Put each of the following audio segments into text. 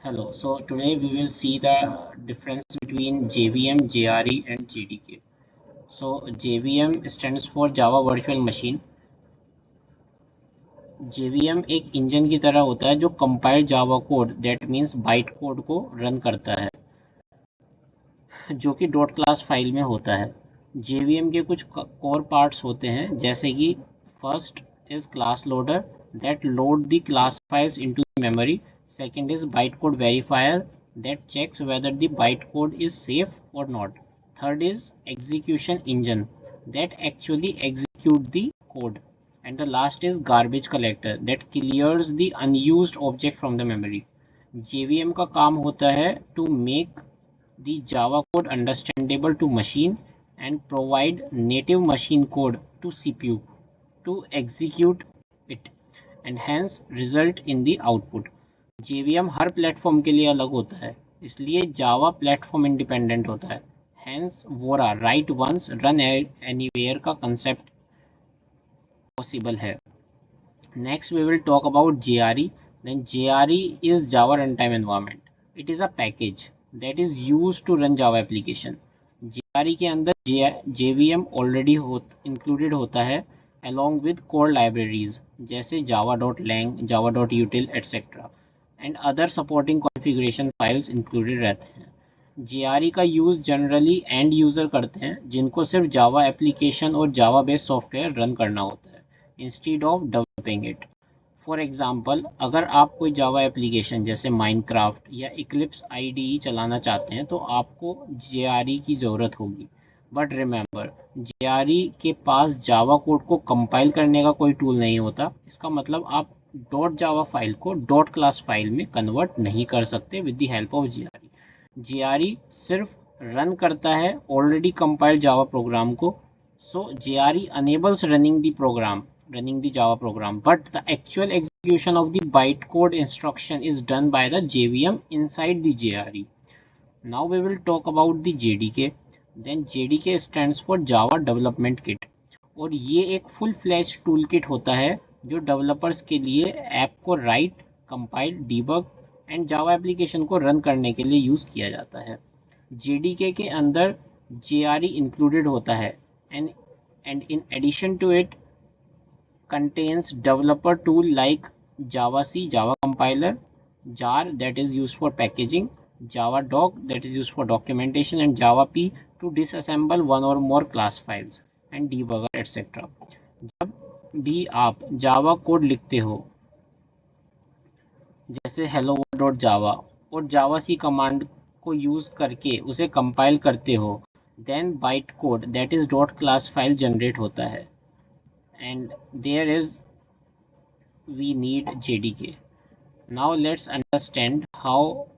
Hello. So today we will see the difference between JVM, JRE and JDK. So JVM stands for Java Virtual Machine. JVM एक engine की तरह होता है जो compiled Java code that means byte code को run करता है, जो कि डॉट क्लास फाइल में होता है। JVM के कुछ कोर पार्ट्स होते हैं, जैसे कि first is class loader that load the class files into memory. Second is bytecode verifier that checks whether the bytecode is safe or not. Third is execution engine that actually execute the code. And the last is garbage collector that clears the unused object from the memory. JVM का काम होता है to make the Java code understandable to machine and provide native machine code to CPU to execute it and hence result in the output. JVM her platform के लिए अलग होता है, इसलिए जावा प्लेटफॉर्म इंडिपेंडेंट होता है। हैंस वोरा write once run anywhere का कंसेप्ट पॉसिबल है। Next we will talk about JRE. Then JRE is Java Runtime Environment. It is a package that is used to run Java application. JRE के अंदर JVM already included होता है along with core libraries जैसे java.lang, java.util etc. and other supporting configuration files included रहते हैं। JRE का use generally end user करते हैं जिनको सिर्फ जावा एप्लीकेशन और जावा बेस्ड सॉफ्टवेयर रन करना होता है instead of developing it. For example, अगर आप कोई जावा एप्लीकेशन जैसे माइनक्राफ्ट या इक्लिप्स IDE चलाना चाहते हैं तो आपको JRE की ज़रूरत होगी। बट रिमेंबर, JRE के पास जावा कोड को कंपाइल करने का कोई टूल नहीं होता। इसका मतलब आप dot Java file co dot class file में कन्वर्ट नहीं कर सकते with the help of JRE। JRE सिर्फ रन करता है ऑलरेडी कंपाइल्ड जावा प्रोग्राम को। सो JRE enables running the Java program, but the actual execution of the bytecode instruction is done by the JVM inside the JRE. Now we will talk about the JDK. Then JDK stands for Java Development Kit, और ये एक full flash tool kit होता है जो developers के लिए app को right, compile, debug and Java application को रन करने के लिए यूज़ किया जाता है। JDK के अंदर JRE इंक्लूडेड होता है and in addition to it contains developer tool like JavaC, Java compiler, jar that is used for packaging, JavaDoc that is used for documentation, and JavaP to disassemble one or more class files and debugger etc. जब भी आप Java code लिखते हो जैसे hello world java और javac command को use करके उसे कंपाइल करते हो, then byte code that is dot class file generate होता है and there is we need JDK. Now let's understand how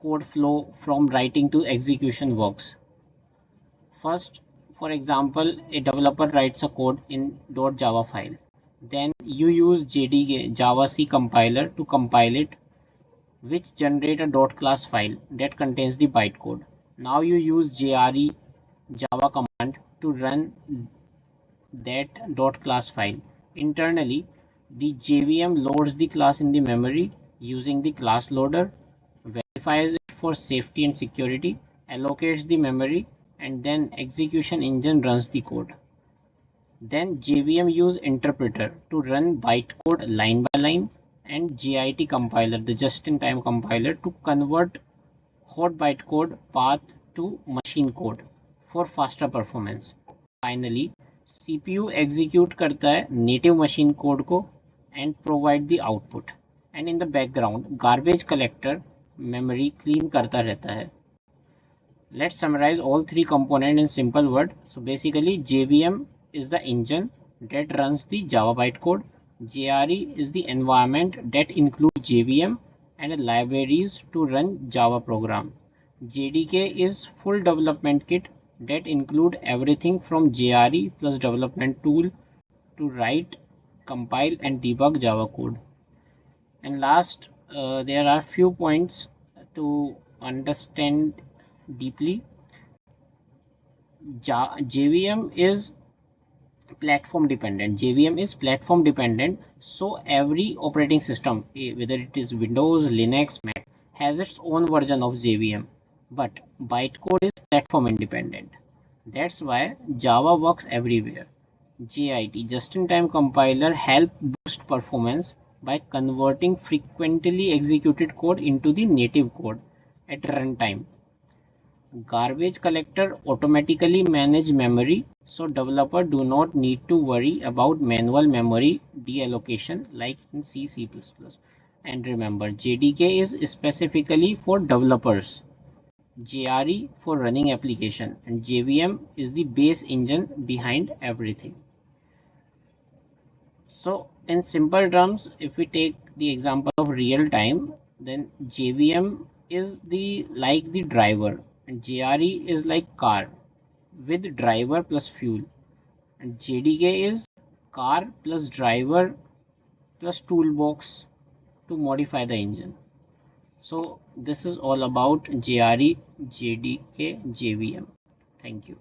code flow from writing to execution works. First, for example, a developer writes a code in .java file. Then you use JDK JavaC compiler to compile it, which generate a .class file that contains the bytecode. Now you use JRE Java command to run that .class file. Internally, the JVM loads the class in the memory using the class loader, verifies it for safety and security, allocates the memory, and then execution engine runs the code. Then JVM use interpreter to run bytecode line by line and JIT compiler, the just-in-time compiler, to convert hot bytecode path to machine code for faster performance. Finally, CPU execute करता है native machine code को and provide the output. And in the background, garbage collector memory clean करता रहता है. Let's summarize all three components in simple word. So basically, JVM is the engine that runs the Java bytecode. JRE is the environment that includes JVM and libraries to run Java program. JDK is full development kit that include everything from JRE plus development tool to write, compile and debug Java code. And last, there are few points to understand deeply. JVM is platform dependent. So every operating system, whether it is Windows, Linux, Mac, has its own version of JVM, but bytecode is platform independent. That's why Java works everywhere. JIT, just-in-time compiler, help boost performance by converting frequently executed code into the native code at runtime. Garbage collector automatically manage memory, so developers do not need to worry about manual memory deallocation like in C++. And remember, JDK is specifically for developers, JRE for running application, and JVM is the base engine behind everything. So in simple terms, if we take the example of real time, then JVM is like the driver, and JRE is like car with driver plus fuel, and JDK is car plus driver plus toolbox to modify the engine. So this is all about JRE, JDK, JVM. Thank you.